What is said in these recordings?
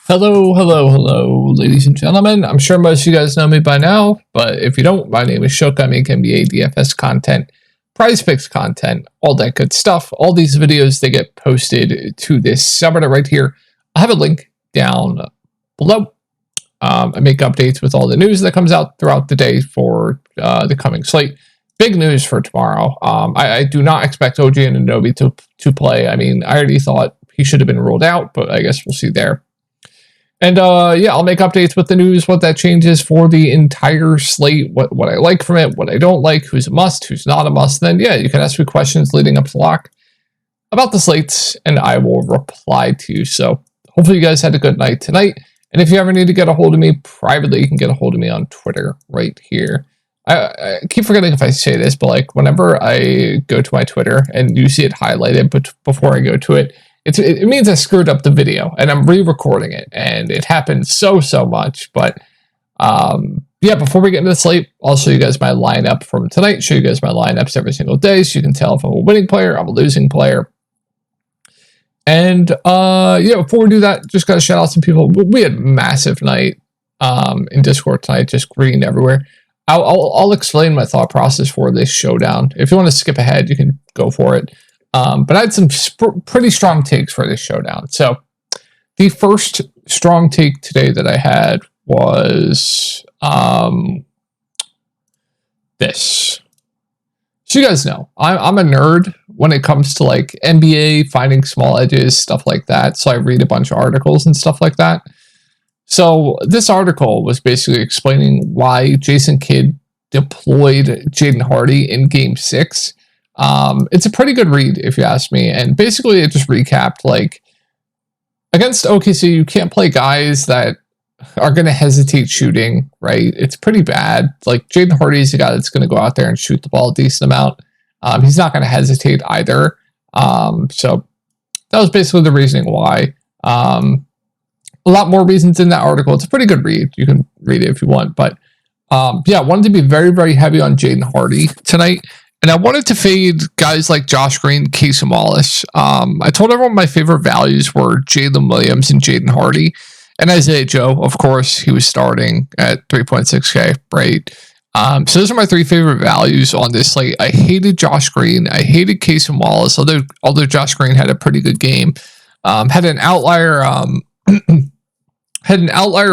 Hello, ladies and gentlemen. I'm sure most of you guys know me by now, but if you don't, my name is Shook. I make NBA DFS content, prize picks content, all that good stuff. All these videos, they get posted to this subreddit right here. I have a link down below. I make updates with all the news that comes out throughout the day for the coming slate. Big news for tomorrow. I do not expect OG Anunoby to play. I mean, I already thought he should have been ruled out, but I guess we'll see there. And yeah, I'll make updates with the news, what that changes for the entire slate, what I like from it, what I don't like, who's a must, who's not a must. Then yeah, you can ask me questions leading up to lock about the slates, and I will reply to you. So hopefully you guys had a good night tonight. And if you ever need to get a hold of me privately, you can get a hold of me on Twitter right here. I keep forgetting if I say this, but like whenever I go to my Twitter and you see it highlighted, but before I go to it, it means I screwed up the video and I'm re-recording it, and it happened so much. But yeah, before we get into the slate, I'll show you guys my lineup from tonight, show you guys my lineups every single day so you can tell if I'm a winning player, I'm a losing player. And yeah, before we do that, just gotta shout out some people. We had a massive night in Discord tonight, just green everywhere. I'll explain my thought process for this showdown. If you want to skip ahead, you can go for it. But I had some pretty strong takes for this showdown. So the first strong take today that I had was this. So you guys know, I'm a nerd when it comes to like NBA, finding small edges, stuff like that. So I read a bunch of articles and stuff like that. So this article was basically explaining why Jason Kidd deployed Jaden Hardy in Game 6. It's a pretty good read if you ask me, and basically it just recapped like against OKC you can't play guys that are going to hesitate shooting, right? It's pretty bad. Like Jaden Hardy is a guy that's going to go out there and shoot the ball a decent amount. He's not going to hesitate either. So that was basically the reasoning why. A lot more reasons in that article. It's a pretty good read. You can read it if you want, but yeah, I wanted to be very heavy on Jaden Hardy tonight. And I wanted to fade guys like Josh Green, Casey Wallace. I told everyone my favorite values were Jalen Williams and Jaden Hardy. And Isaiah Joe, of course, he was starting at 3.6K, right? So those are my three favorite values on this slate. I hated Josh Green. I hated Casey Wallace, although Josh Green had a pretty good game. Had an outlier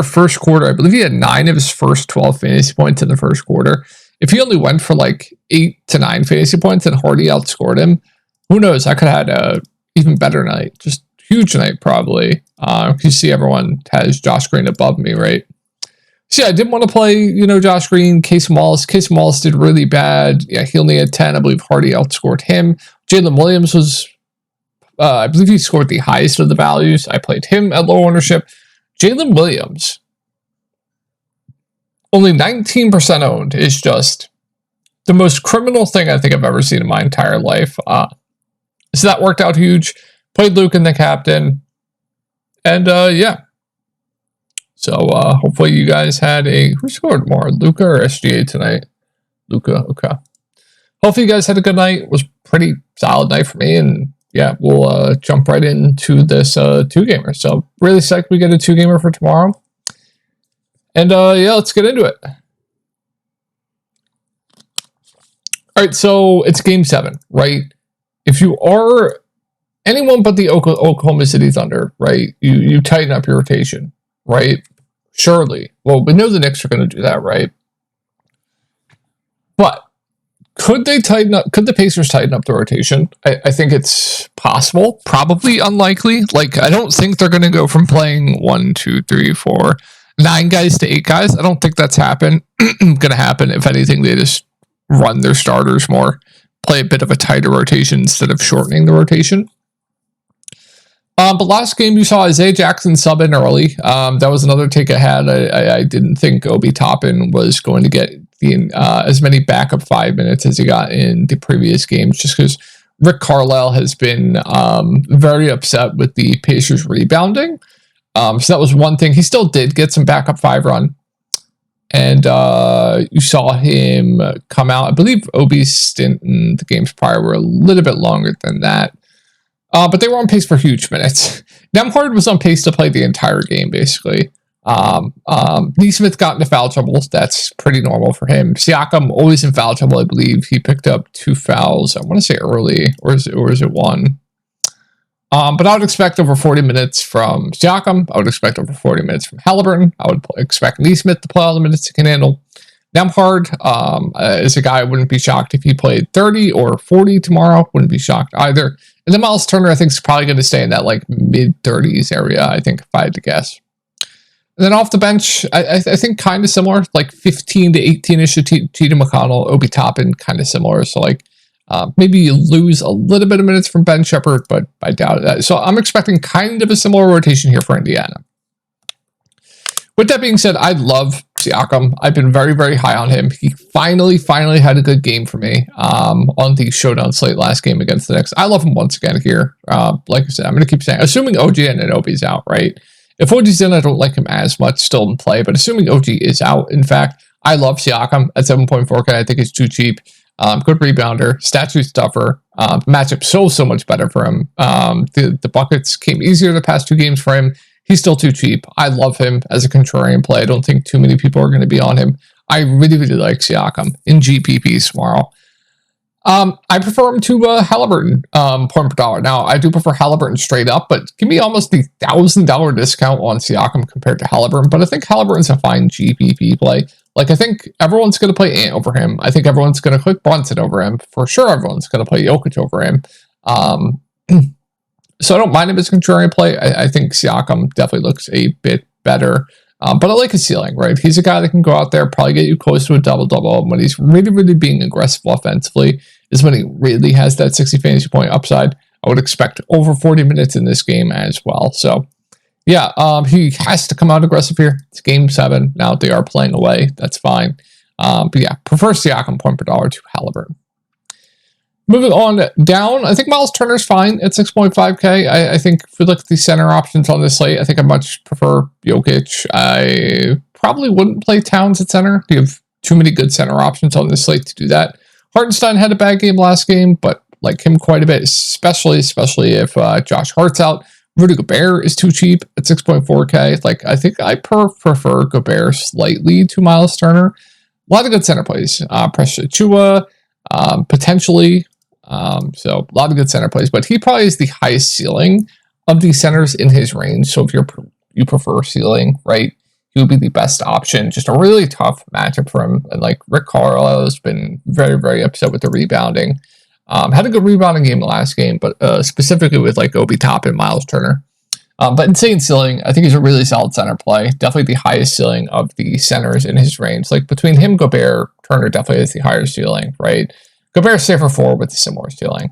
first quarter. I believe he had 9 of his first 12 fantasy points in the first quarter. If he only went for like 8 to 9 fantasy points and Hardy outscored him, who knows? I could have had a even better night. Just huge night, probably. You see everyone has Josh Green above me, right? So yeah, I didn't want to play, Josh Green, Casey Wallace. Casey Wallace did really bad. Yeah, he only had 10. I believe Hardy outscored him. Jalen Williams was, I believe he scored the highest of the values. I played him at low ownership. Jalen Williams, only 19% owned, is just the most criminal thing I think I've ever seen in my entire life. So that worked out huge. Played Luke in the captain. And yeah. So hopefully you guys had who scored more, Luka or SGA tonight? Luka, okay. Hopefully you guys had a good night. It was pretty solid night for me. And yeah, we'll jump right into this 2-gamer. So really psyched we get a 2-gamer for tomorrow. And yeah, let's get into it. All right, so it's Game 7, right? If you are anyone but the Oklahoma City Thunder, right, you tighten up your rotation, right? Surely. Well, we know the Knicks are going to do that, right? But could the Pacers tighten up the rotation? I think it's possible, probably unlikely. Like, I don't think they're going to go from playing 1, 2, 3, 4, 9 guys to 8 guys. I don't think that's going to happen. If anything, they just run their starters more, play a bit of a tighter rotation instead of shortening the rotation. But last game you saw Isaiah Jackson sub in early. That was another take I had. I didn't think Obi Toppin was going to get as many backup 5 minutes as he got in the previous games, just because Rick Carlisle has been very upset with the Pacers rebounding. So that was one thing. He still did get some backup 5 run. And you saw him come out. I believe Obi's stint in the games prior were a little bit longer than that. But they were on pace for huge minutes. Nemhard was on pace to play the entire game, basically. Neesmith got into foul trouble. That's pretty normal for him. Siakam always in foul trouble, I believe. He picked up 2 fouls. I want to say early, or is it 1? But I would expect over 40 minutes from Siakam. I would expect over 40 minutes from Halliburton. I would expect Neesmith to play all the minutes he can handle. Nemhard is a guy I wouldn't be shocked if he played 30 or 40 tomorrow. Wouldn't be shocked either. And then Miles Turner, I think, is probably going to stay in that like mid-30s area, I think, if I had to guess. And then off the bench, I think kind of similar, like 15 to 18-ish to T.J. McConnell, Obi Toppin, kind of similar. So like maybe you lose a little bit of minutes from Ben Shepherd, but I doubt that. So I'm expecting kind of a similar rotation here for Indiana. With that being said, I love Siakam. I've been very, very high on him. He finally had a good game for me on the Showdown slate last game against the Knicks. I love him once again here. Like I said, I'm going to keep saying, assuming OG and Anunoby's out, right? If OG's in, I don't like him as much still in play, but assuming OG is out, in fact, I love Siakam at 7.4K. I think he's too cheap. Good rebounder, statue stuffer, matchup so much better for him. The buckets came easier the past 2 games for him. He's still too cheap. I love him as a contrarian play. I don't think too many people are going to be on him. I really like Siakam in GPPs tomorrow. I prefer him to Halliburton point per dollar. Now, I do prefer Halliburton straight up, but give me almost the $1,000 discount on Siakam compared to Halliburton. But I think Halliburton's a fine GPP play. Like, I think everyone's going to play Ant over him. I think everyone's going to click Brunson over him. For sure, everyone's going to play Jokic over him. So I don't mind him as a contrarian play. I think Siakam definitely looks a bit better. But I like his ceiling, right? He's a guy that can go out there, probably get you close to a double-double. When he's really being aggressive offensively is when he really has that 60 fantasy point upside. I would expect over 40 minutes in this game as well. So, yeah, he has to come out aggressive here. It's game 7. Now they are playing away. That's fine. But yeah, prefer Siakam point per dollar to Halliburton. Moving on down, I think Miles Turner's fine at 6.5K. I think if we look at the center options on this slate, I think I much prefer Jokic. I probably wouldn't play Towns at center. You have too many good center options on this slate to do that. Hartenstein had a bad game last game, but like him quite a bit, especially if Josh Hart's out. Rudy Gobert is too cheap at 6.4K. Like, I think I prefer Gobert slightly to Miles Turner. A lot of good center plays. Precious Achiuwa, potentially. So a lot of good center plays, but he probably is the highest ceiling of the centers in his range. So if you prefer ceiling, right, he would be the best option. Just a really tough matchup for him. And like Rick Carlisle's been very upset with the rebounding. Had a good rebounding game the last game, but specifically with like Obi Toppin and Miles Turner. But insane ceiling. I think he's a really solid center play. Definitely the highest ceiling of the centers in his range. Like between him, Gobert, Turner definitely has the higher ceiling, right? Gobert's safer 4 with a similar ceiling.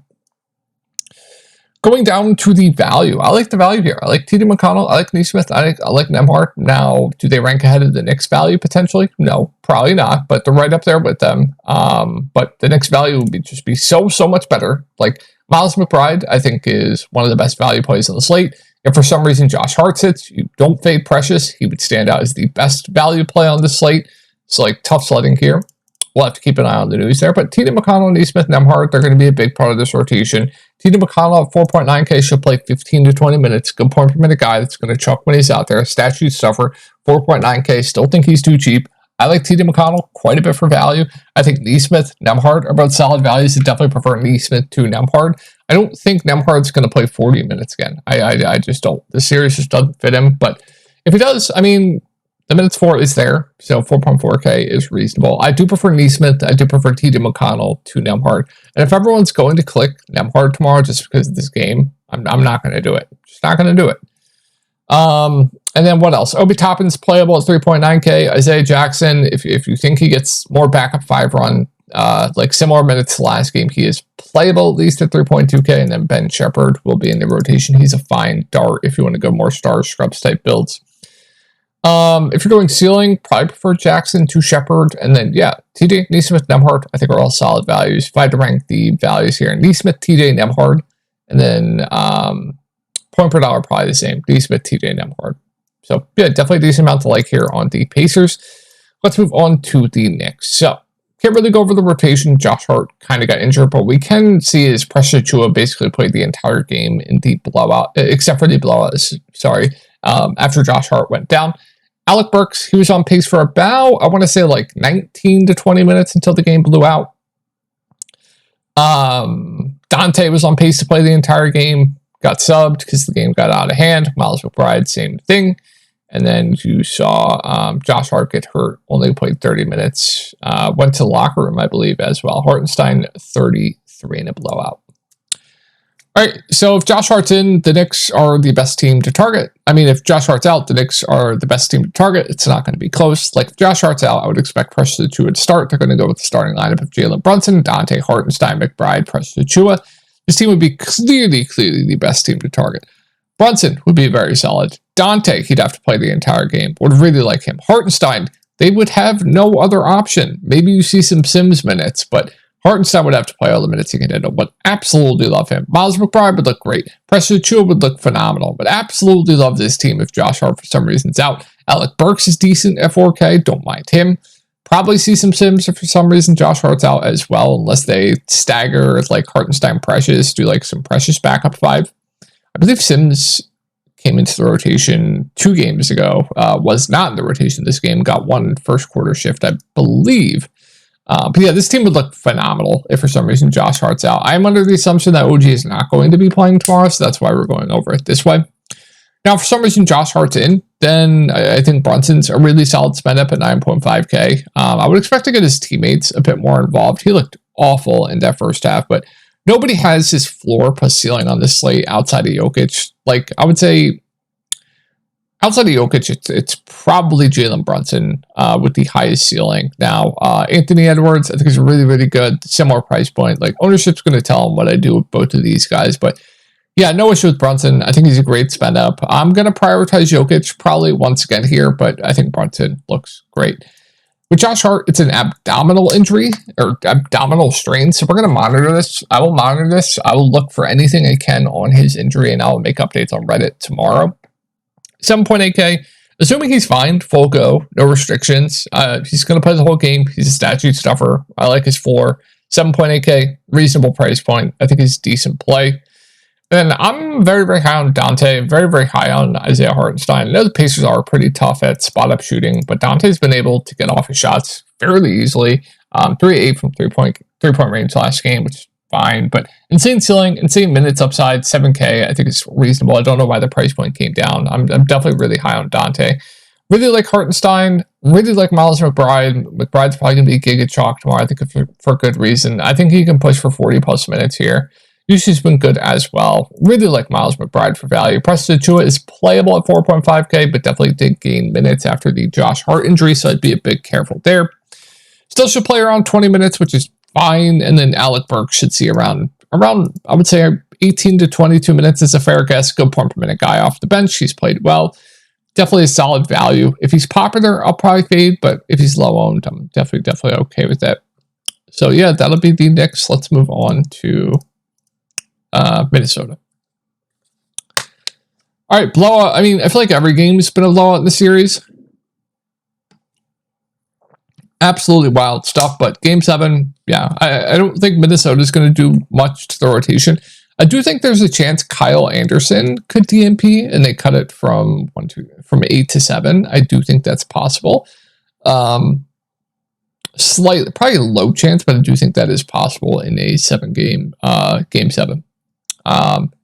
Going down to the value. I like the value here. I like T.J. McConnell. I like Neesmith. I like Nemhard. Now, do they rank ahead of the Knicks value potentially? No, probably not, but they're right up there with them. But the Knicks value would just be so much better. Like Miles McBride, I think, is one of the best value plays on the slate. If for some reason Josh Hart sits, you don't fade Precious, he would stand out as the best value play on the slate. So like tough sledding here. We'll have to keep an eye on the news there. But T.J. McConnell, Neesmith, Nemhard, they're going to be a big part of this rotation. T.J. McConnell at 4.9K should play 15 to 20 minutes. Good point per minute guy that's going to chuck when he's out there. Statue stuffer, 4.9K. Still think he's too cheap. I like T.J. McConnell quite a bit for value. I think Neesmith, Nemhard are both solid values. I definitely prefer Neesmith to Nemhard. I don't think Nemhard's going to play 40 minutes again. I just don't. The series just doesn't fit him. But if he does, I mean, the minutes for is there, so 4.4K is reasonable. I do prefer Neesmith. I do prefer T.J. McConnell to Nemhard. And if everyone's going to click Nemhard tomorrow just because of this game, I'm not going to do it. Just not going to do it. And then what else? Obi Toppin's playable at 3.9K. Isaiah Jackson, if you think he gets more backup 5 run, like similar minutes to last game, he is playable at least at 3.2K. And then Ben Shepherd will be in the rotation. He's a fine dart if you want to go more star scrubs type builds. If you're going ceiling, probably prefer Jackson to Shepherd. And then, yeah, TJ, Neesmith, Nemhard, I think are all solid values. If I had to rank the values here, Neesmith, TJ, Nemhard, and then point per dollar, probably the same. Neesmith, TJ, Nemhard. So, yeah, definitely a decent amount to like here on the Pacers. Let's move on to the Knicks. So, Can't really go over the rotation. Josh Hart kind of got injured, but we can see his Precious Achiuwa basically played the entire game in the blowout, except for the blowout, after Josh Hart went down. Alec Burks, he was on pace for about, I want to say like 19 to 20 minutes until the game blew out. Dante was on pace to play the entire game, got subbed because the game got out of hand. Miles McBride, same thing. And then you saw Josh Hart get hurt, only played 30 minutes. Went to the locker room, I believe, as well. Hartenstein, 33 in a blowout. All right, so if Josh Hart's in, the Knicks are the best team to target. I mean, if Josh Hart's out, the Knicks are the best team to target. It's not going to be close. Like, if Josh Hart's out, I would expect Precious Achiuwa to start. They're going to go with the starting lineup of Jalen Brunson, Dante, Hartenstein, McBride, Precious Achiuwa. This team would be clearly the best team to target. Brunson would be very solid. Dante, he'd have to play the entire game. Would really like him. Hartenstein, they would have no other option. Maybe you see some Sims minutes, but Hartenstein would have to play all the minutes he can handle, but absolutely love him. Miles McBride would look great. Precious Achiuwa would look phenomenal, but absolutely love this team if Josh Hart for some reason is out. Alec Burks is decent at 4K. Don't mind him. Probably see some Sims if for some reason Josh Hart's out as well, unless they stagger like Hartenstein Precious, do like some Precious backup 5. I believe Sims came into the rotation 2 games ago, was not in the rotation this game, got one first quarter shift, I believe. But yeah, this team would look phenomenal if for some reason Josh Hart's out. I'm under the assumption that OG is not going to be playing tomorrow, so that's why we're going over it this way. Now, for some reason Josh Hart's in, then I think Brunson's a really solid spend up at 9.5K. I would expect to get his teammates a bit more involved. He looked awful in that first half, but nobody has his floor plus ceiling on this slate outside of Jokic. Like, I would say outside of Jokic, it's probably Jalen Brunson with the highest ceiling. Now, Anthony Edwards, I think is really, really good. Similar price point. Like, ownership's going to tell him what I do with both of these guys. But yeah, no issue with Brunson. I think he's a great spend up. I'm going to prioritize Jokic probably once again here, but I think Brunson looks great. With Josh Hart, it's an abdominal injury or abdominal strain. So we're going to monitor this. I will monitor this. I will look for anything I can on his injury, and I'll make updates on Reddit tomorrow. 7.8K, assuming he's fine, full go, no restrictions. He's going to play the whole game. He's a statute stuffer. I like his floor. 7.8K, reasonable price point. I think he's decent play. And I'm very, very high on Dante, very, very high on Isaiah Hartenstein. I know the Pacers are pretty tough at spot-up shooting, but Dante's been able to get off his shots fairly easily. 3-8 from three-point range last game, which is fine. But insane ceiling, insane minutes upside, 7K, I think is reasonable. I don't know why the price point came down. I'm definitely really high on Dante. Really like Hartenstein, really like Miles McBride. McBride's probably going to be Giga Chalk tomorrow, I think for good reason. I think he can push for 40-plus minutes here. Usually's been good as well. Really like Miles McBride for value. Precious Achiuwa is playable at 4.5K, but definitely did gain minutes after the Josh Hart injury, so I'd be a bit careful there. Still should play around 20 minutes, which is fine, and then Alec Burks should see around I would say 18 to 22 minutes is a fair guess. Good point per minute guy off the bench. He's played well. Definitely a solid value. If he's popular, I'll probably fade, but if he's low owned, I'm definitely okay with that. So yeah, that'll be the Knicks. Let's move on to Minnesota. All right, blowout. I mean, I feel like every game's been a blowout in the series. Absolutely wild stuff, but Game 7, yeah, I don't think Minnesota's going to do much to the rotation. I do think there's a chance Kyle Anderson could DNP, and they cut it from 8 to 7. I do think that's possible. Slightly, probably a low chance, but I do think that is possible in a 7-game Game 7.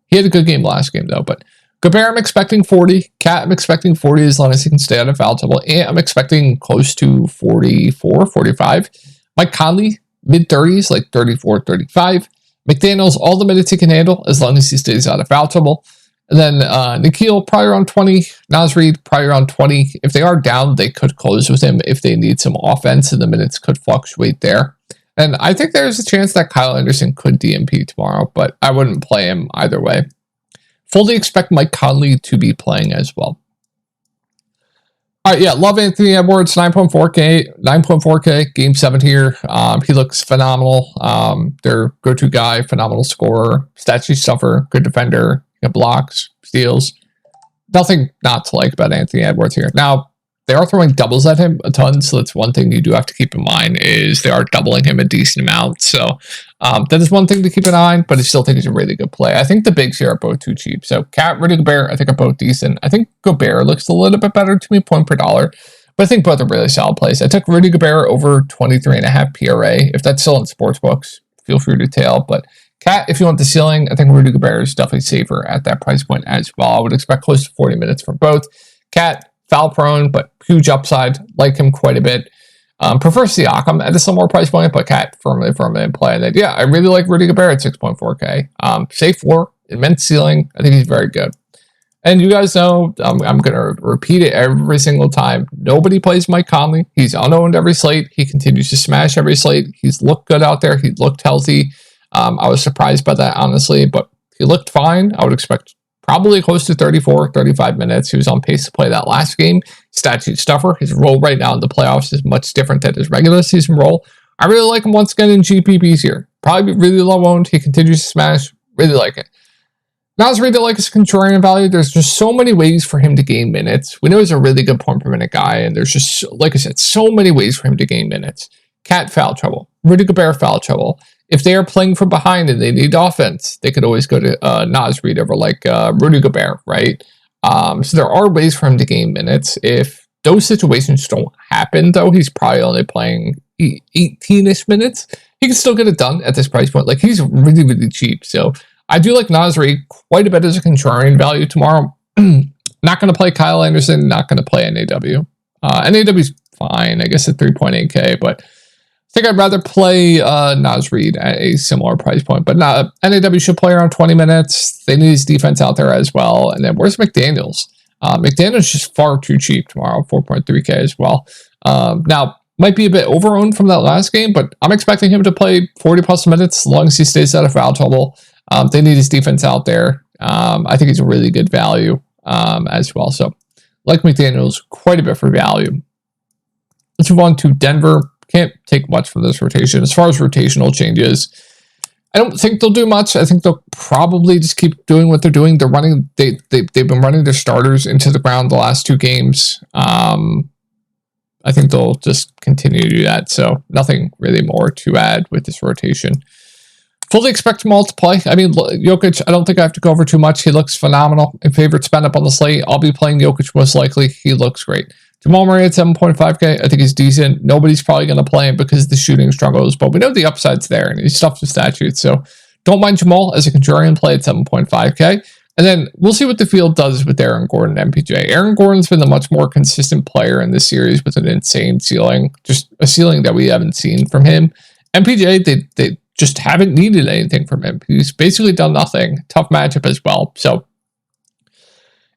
He had a good game last game, though, but Gobert, I'm expecting 40. Cat, I'm expecting 40 as long as he can stay out of foul trouble. And I'm expecting close to 44, 45. Mike Conley, mid-30s, like 34, 35. McDaniels, all the minutes he can handle as long as he stays out of foul trouble. And then Nikhil, probably around 20. Naz Reid, probably around 20. If they are down, they could close with him if they need some offense, and the minutes could fluctuate there. And I think there's a chance that Kyle Anderson could DNP tomorrow, but I wouldn't play him either way. Fully expect Mike Conley to be playing as well. All right, yeah, love Anthony Edwards, 9.4K, Game 7 here. He looks phenomenal. Their go-to guy, phenomenal scorer, statue stuffer, good defender, blocks, steals. Nothing not to like about Anthony Edwards here. Now, they are throwing doubles at him a ton, so that's one thing you do have to keep in mind is they are doubling him a decent amount. So that is one thing to keep in mind, but I still think he's a really good play. I think the bigs here are both too cheap. So Cat, Rudy Gobert, I think are both decent. I think Gobert looks a little bit better to me, point per dollar. But I think both are really solid plays. I took Rudy Gobert over 23.5 PRA. If that's still in sportsbooks, feel free to tail. But Cat, if you want the ceiling, I think Rudy Gobert is definitely safer at that price point as well. I would expect close to 40 minutes for both. Cat, foul prone, but huge upside. Like him quite a bit. Prefer Siakam at a similar price point, but Cat firmly in play. And then, yeah, I really like Rudy Gobert at 6.4K. Safe floor, immense ceiling. I think he's very good. And you guys know, I'm going to repeat it every single time. Nobody plays Mike Conley. He's unowned every slate. He continues to smash every slate. He's looked good out there. He looked healthy. I was surprised by that, honestly, but he looked fine. I would expect probably close to 34, 35 minutes. He was on pace to play that last game. Statute stuffer. His role right now in the playoffs is much different than his regular season role. I really like him once again in GPPs here. Probably really low owned. He continues to smash. Really like it. Nas Reed, I like his contrarian value. There's just so many ways for him to gain minutes. We know he's a really good point per minute guy, and there's just, like I said, so many ways for him to gain minutes. Cat, foul trouble. Rudy Gobert, foul trouble. If they are playing from behind and they need offense, they could always go to Nas Reed over like Rudy Gobert, right? So there are ways for him to gain minutes. If those situations don't happen, though, he's probably only playing 18-ish minutes. He can still get it done at this price point. Like, he's really, really cheap. So I do like Nas Reed quite a bit as a contrarian value tomorrow. Not going to play Kyle Anderson, not going to play NAW. NAW's fine, I guess, at 3.8K, but I think I'd rather play Nas Reed at a similar price point. But NAW should play around 20 minutes. They need his defense out there as well. And then where's McDaniels? McDaniels just far too cheap tomorrow, 4.3K as well. Now, might be a bit over-owned from that last game, but I'm expecting him to play 40-plus minutes as long as he stays out of foul trouble. They need his defense out there. I think he's a really good value as well. So, like McDaniels, quite a bit for value. Let's move on to Denver. Can't take much from this rotation. As far as rotational changes, I don't think they'll do much. I think they'll probably just keep doing what they're doing. They're running. They've been running their starters into the ground the last two games. I think they'll just continue to do that. So nothing really more to add with this rotation. Fully expect them all to play. I mean, Jokic, I don't think I have to go over too much. He looks phenomenal. My favorite spend up on the slate. I'll be playing Jokic most likely. He looks great. Jamal Murray at 7.5K, I think he's decent. Nobody's probably going to play him because the shooting struggles, but we know the upside's there, and he's stuffed with statutes. So don't mind Jamal as a contrarian play at 7.5K. And then we'll see what the field does with Aaron Gordon and MPJ. Aaron Gordon's been the much more consistent player in this series with an insane ceiling, just a ceiling that we haven't seen from him. MPJ, they just haven't needed anything from him. He's basically done nothing. Tough matchup as well. So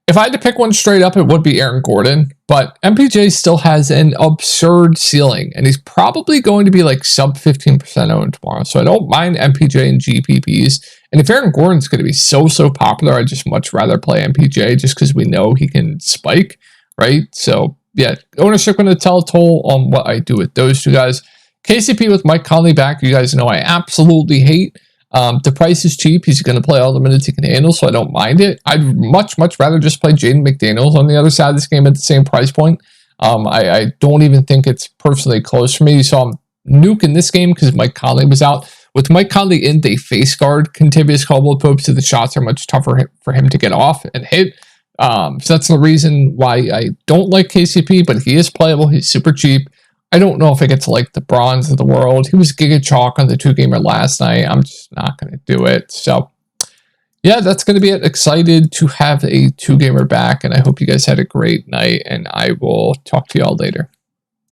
if I had to pick one straight up, it would be Aaron Gordon. But MPJ still has an absurd ceiling, and he's probably going to be like sub 15% owned tomorrow. So I don't mind MPJ and GPPs. And if Aaron Gordon's going to be so popular, I'd just much rather play MPJ just because we know he can spike, right? So yeah, ownership going to tell a toll on what I do with those two guys. KCP with Mike Conley back, you guys know I absolutely hate. The price is cheap. He's going to play all the minutes he can handle, so I don't mind it. I'd much rather just play Jaden McDaniels on the other side of this game at the same price point. I don't even think it's personally close for me. You saw him nuke in this game because Mike Conley was out. With Mike Conley in, they face guard Kentavious Caldwell-Pope, so the shots are much tougher for him to get off and hit. So that's the reason why I don't like KCP, but he is playable. He's super cheap. I don't know if I get to like the bronze of the world. He was Giga Chalk on the 2-gamer last night. I'm just not going to do it. So, yeah, that's going to be it. Excited to have a 2-gamer back, and I hope you guys had a great night, and I will talk to y'all later.